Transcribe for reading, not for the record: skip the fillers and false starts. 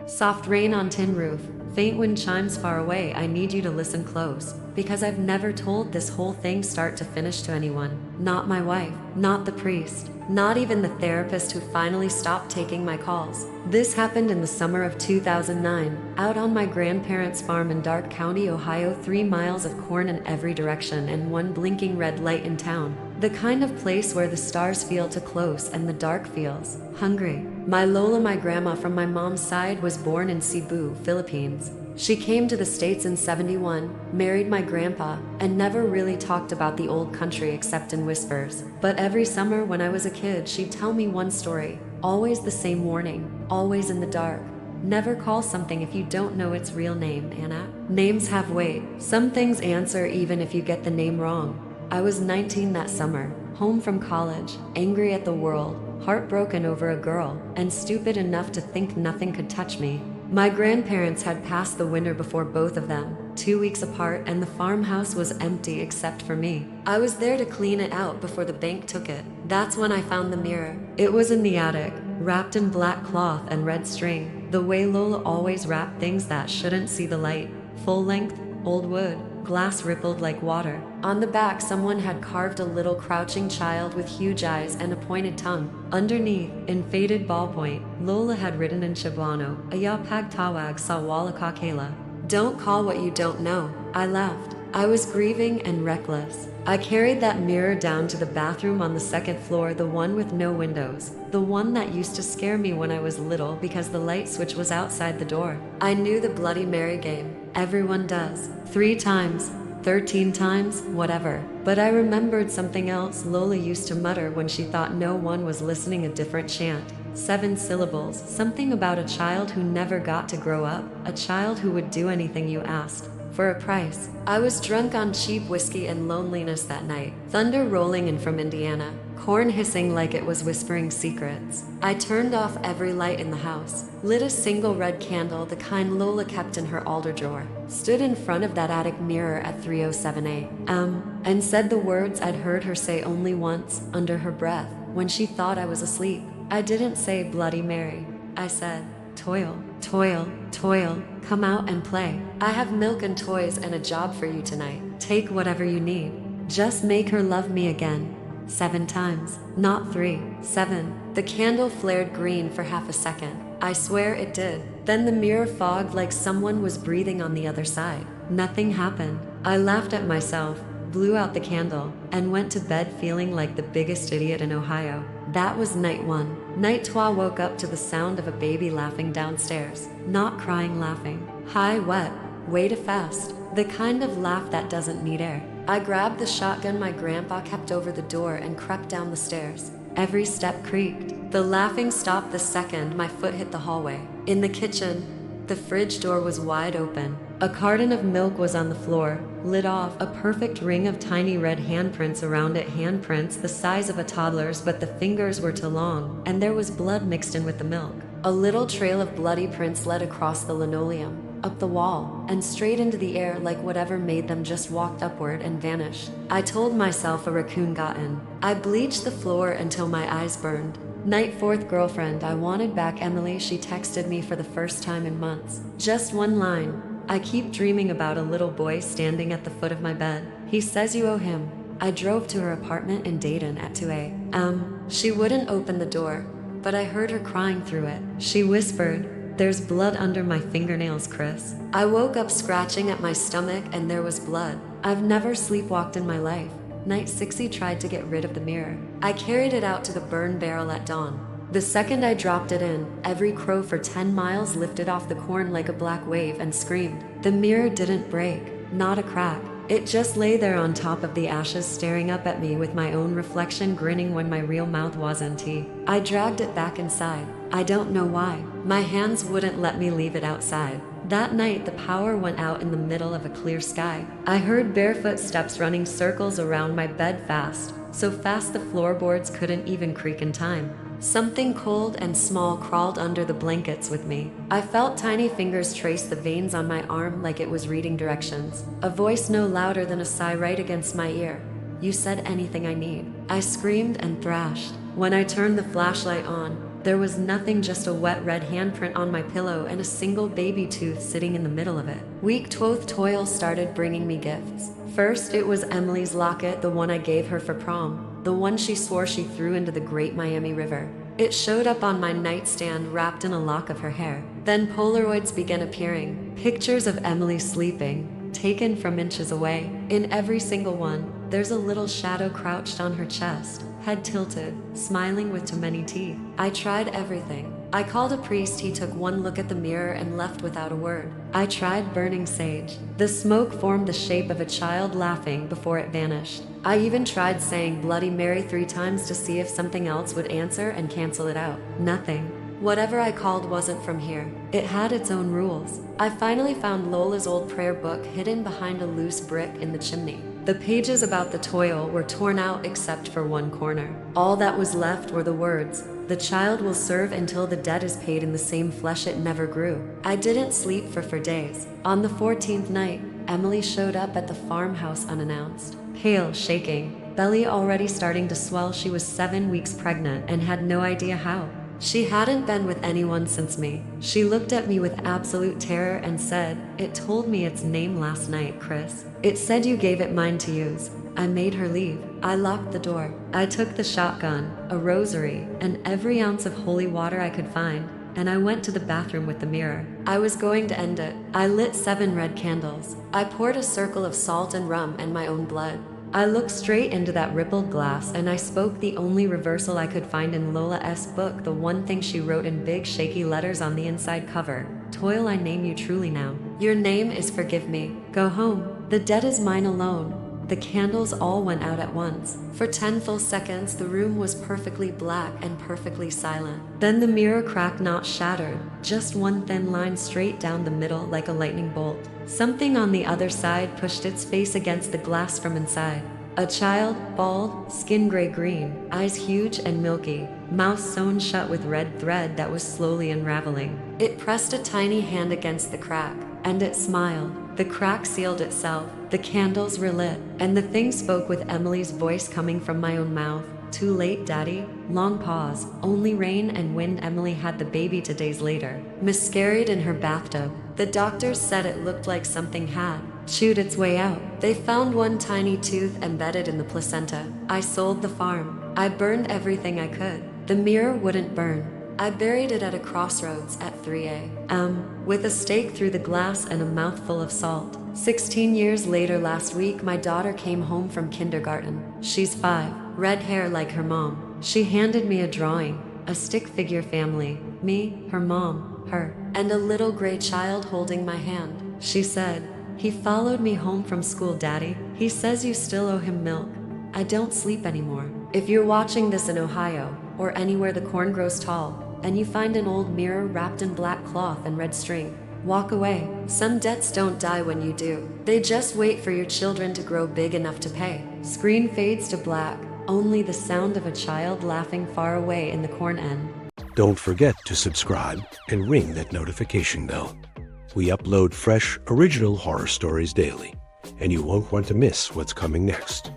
Soft rain on tin roof, faint wind chimes far away. I need you to listen close, because I've never told this whole thing start to finish to anyone. Not my wife, not the priest, not even the therapist who finally stopped taking my calls. This happened in the summer of 2009, out on my grandparents' farm in Dark County, Ohio. 3 miles of corn in every direction and one blinking red light in town. The kind of place where the stars feel too close and the dark feels hungry. My Lola, my grandma from my mom's side, was born in Cebu, Philippines. She came to the States in '71, married my grandpa, and never really talked about the old country except in whispers. But every summer when I was a kid, she'd tell me one story, always the same warning, always in the dark. Never call something if you don't know its real name, Anna. Names have weight. Some things answer even if you get the name wrong. I was 19 that summer, home from college, angry at the world, heartbroken over a girl, and stupid enough to think nothing could touch me. My grandparents had passed the winter before both of them, 2 weeks apart, and the farmhouse was empty except for me. I was there to clean it out before the bank took it. That's when I found the mirror. It was in the attic, wrapped in black cloth and red string, the way Lola always wrapped things that shouldn't see the light. Full length, old wood, glass rippled like water. On the back, someone had carved a little crouching child with huge eyes and a pointed tongue. Underneath, in faded ballpoint, Lola had written in Cebuano, Ayapag tawag sa wala kakela. Don't call what you don't know. I laughed. I was grieving and reckless. I carried that mirror down to the bathroom on the second floor, the one with no windows, the one that used to scare me when I was little because the light switch was outside the door. I knew the Bloody Mary game. Everyone does. 3 times, 13 times, whatever. But I remembered something else Lola used to mutter when she thought no one was listening, a different chant. 7 syllables, something about a child who never got to grow up, a child who would do anything you asked. For a price. I was drunk on cheap whiskey and loneliness that night. Thunder rolling in from Indiana, corn hissing like it was whispering secrets. I turned off every light in the house, lit a single red candle, the kind Lola kept in her altar drawer, stood in front of that attic mirror at 3:07 a.m. and said the words I'd heard her say only once, under her breath, when she thought I was asleep. I didn't say Bloody Mary. I said, toil, toil, toil, come out and play. I have milk and toys and a job for you tonight. Take whatever you need. Just make her love me again. 7 times, not 3, 7. The candle flared green for half a second. I swear it did. Then the mirror fogged like someone was breathing on the other side. Nothing happened. I laughed at myself, blew out the candle, and went to bed feeling like the biggest idiot in Ohio. That was night 1. Night 2, woke up to the sound of a baby laughing downstairs. Not crying, laughing. High, wet, way too fast. The kind of laugh that doesn't need air. I grabbed the shotgun my grandpa kept over the door and crept down the stairs. Every step creaked. The laughing stopped the second my foot hit the hallway. In the kitchen, the fridge door was wide open. A carton of milk was on the floor, lid off, a perfect ring of tiny red handprints around it, handprints the size of a toddler's, but the fingers were too long, and there was blood mixed in with the milk. A little trail of bloody prints led across the linoleum, up the wall, and straight into the air, like whatever made them just walked upward and vanished. I told myself a raccoon got in. I bleached the floor until my eyes burned. Night 4th, girlfriend, I wanted back Emily. She texted me for the first time in months. Just one line. I keep dreaming about a little boy standing at the foot of my bed. He says you owe him. I drove to her apartment in Dayton at 2 a.m. She wouldn't open the door, but I heard her crying through it. She whispered, "There's blood under my fingernails, Chris." I woke up scratching at my stomach and there was blood. I've never sleepwalked in my life. Night 6, he tried to get rid of the mirror. I carried it out to the burn barrel at dawn. The second I dropped it in, every crow for 10 miles lifted off the corn like a black wave and screamed. The mirror didn't break, not a crack. It just lay there on top of the ashes, staring up at me with my own reflection grinning when my real mouth was empty. I dragged it back inside. I don't know why. My hands wouldn't let me leave it outside. That night, the power went out in the middle of a clear sky. I heard barefoot steps running circles around my bed fast, so fast the floorboards couldn't even creak in time. Something cold and small crawled under the blankets with me. I felt tiny fingers trace the veins on my arm like it was reading directions. A voice no louder than a sigh right against my ear. "You said anything I need." I screamed and thrashed. When I turned the flashlight on, There was nothing, just a wet red handprint on my pillow and a single baby tooth sitting in the middle of it. Week 12 toil started bringing me gifts. First, it was Emily's locket, the one I gave her for prom, the one she swore she threw into the Great Miami River. It showed up on my nightstand wrapped in a lock of her hair. Then Polaroids began appearing, pictures of Emily sleeping, taken from inches away. In every single one, there's a little shadow crouched on her chest, head tilted, smiling with too many teeth. I tried everything. I called a priest, he took one look at the mirror and left without a word. I tried burning sage. The smoke formed the shape of a child laughing before it vanished. I even tried saying Bloody Mary 3 times to see if something else would answer and cancel it out. Nothing. Whatever I called wasn't from here. It had its own rules. I finally found Lola's old prayer book hidden behind a loose brick in the chimney. The pages about the toil were torn out except for one corner. All that was left were the words, "The child will serve until the debt is paid in the same flesh it never grew." I didn't sleep for days. On the 14th night, Emily showed up at the farmhouse unannounced. Pale, shaking, belly already starting to swell. She was 7 weeks pregnant and had no idea how. She hadn't been with anyone since me. She looked at me with absolute terror and said, "It told me its name last night, Chris. It said you gave it mine to use." I made her leave. I locked the door. I took the shotgun, a rosary, and every ounce of holy water I could find, and I went to the bathroom with the mirror. I was going to end it. I lit 7 red candles. I poured a circle of salt and rum and my own blood. I looked straight into that rippled glass and I spoke the only reversal I could find in Lola's book, the one thing she wrote in big shaky letters on the inside cover. "Toil, I name you truly now. Your name is forgive me. Go home. The debt is mine alone." The candles all went out at once. For 10 full seconds, the room was perfectly black and perfectly silent. Then the mirror cracked, not shattered, just one thin line straight down the middle like a lightning bolt. Something on the other side pushed its face against the glass from inside. A child, bald, skin gray-green, eyes huge and milky, mouth sewn shut with red thread that was slowly unraveling. It pressed a tiny hand against the crack, and it smiled. The crack sealed itself, the candles were lit, and the thing spoke with Emily's voice coming from my own mouth. "Too late, Daddy." Long pause, only rain and wind. Emily had the baby 2 days later, miscarried in her bathtub. The doctors said it looked like something had chewed its way out. They found one tiny tooth embedded in the placenta. I sold the farm. I burned everything I could. The mirror wouldn't burn. I buried it at a crossroads at 3 a.m. with a stake through the glass and a mouthful of salt. 16 years later, last week, my daughter came home from kindergarten. She's 5, red hair like her mom. She handed me a drawing, a stick figure family, me, her mom, her, and a little gray child holding my hand. She said, "He followed me home from school, Daddy. He says you still owe him milk." I don't sleep anymore. If you're watching this in Ohio, or anywhere the corn grows tall, and you find an old mirror wrapped in black cloth and red string, walk away. Some debts don't die when you do. They just wait for your children to grow big enough to pay. Screen fades to black, only the sound of a child laughing far away in the corn end. Don't forget to subscribe and ring that notification bell. We upload fresh, original horror stories daily, and you won't want to miss what's coming next.